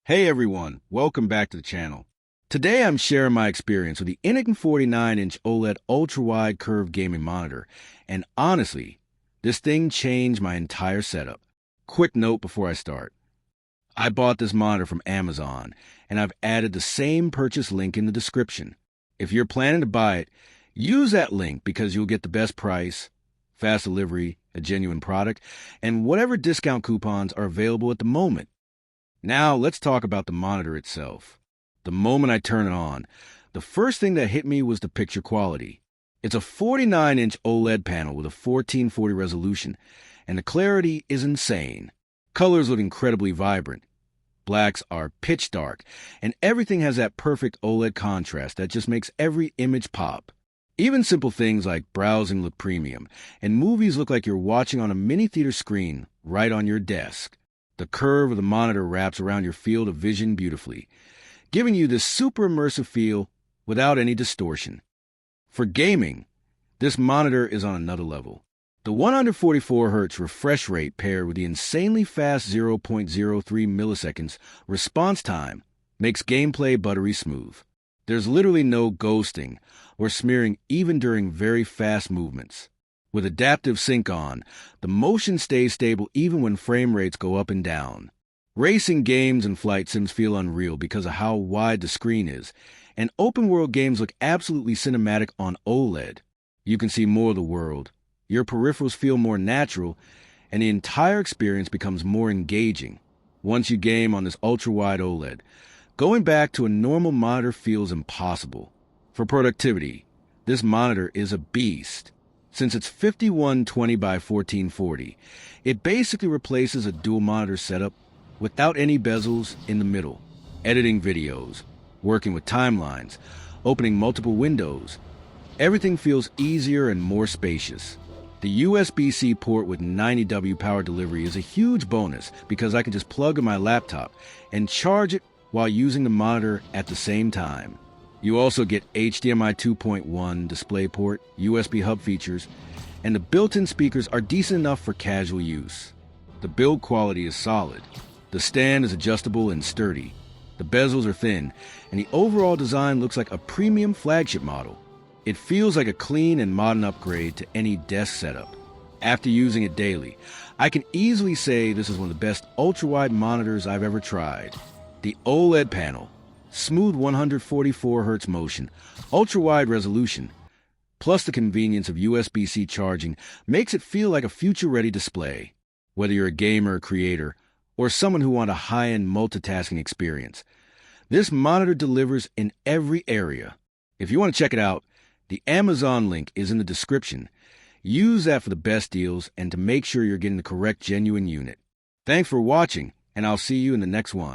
Hey everyone, welcome back to the channel. Today I'm sharing my experience with the INNOCN 49-inch OLED ultra-wide curved gaming monitor, and honestly, this thing changed my entire setup. Quick note before I start. I bought this monitor from Amazon, and I've added the same purchase link in the description. If you're planning to buy it, use that link because you'll get the best price, fast delivery, a genuine product, and whatever discount coupons are available at the moment. Now, let's talk about the monitor itself. The moment I turn it on, the first thing that hit me was the picture quality. It's a 49-inch OLED panel with a 1440 resolution, and the clarity is insane. Colors look incredibly vibrant. Blacks are pitch dark, and everything has that perfect OLED contrast that just makes every image pop. Even simple things like browsing look premium, and movies look like you're watching on a mini theater screen right on your desk. The curve of the monitor wraps around your field of vision beautifully, giving you this super immersive feel without any distortion. For gaming, this monitor is on another level. The 144 Hz refresh rate paired with the insanely fast 0.03 milliseconds response time makes gameplay buttery smooth. There's literally no ghosting or smearing even during very fast movements. With adaptive sync on, the motion stays stable even when frame rates go up and down. Racing games and flight sims feel unreal because of how wide the screen is, and open-world games look absolutely cinematic on OLED. You can see more of the world, your peripherals feel more natural, and the entire experience becomes more engaging. Once you game on this ultra-wide OLED, going back to a normal monitor feels impossible. For productivity, this monitor is a beast. Since it's 5120 by 1440, it basically replaces a dual monitor setup without any bezels in the middle. Editing videos, working with timelines, opening multiple windows, everything feels easier and more spacious. The USB-C port with 90W power delivery is a huge bonus because I can just plug in my laptop and charge it while using the monitor at the same time. You also get HDMI 2.1, DisplayPort, USB hub features, and the built-in speakers are decent enough for casual use. The build quality is solid. The stand is adjustable and sturdy. The bezels are thin, and the overall design looks like a premium flagship model. It feels like a clean and modern upgrade to any desk setup. After using it daily, I can easily say this is one of the best ultra-wide monitors I've ever tried. The OLED panel, smooth 144 Hz motion, ultra-wide resolution, plus the convenience of USB-C charging makes it feel like a future-ready display. Whether you're a gamer or creator, or someone who wants a high-end multitasking experience, this monitor delivers in every area. If you want to check it out, the Amazon link is in the description. Use that for the best deals and to make sure you're getting the correct genuine unit. Thanks for watching, and I'll see you in the next one.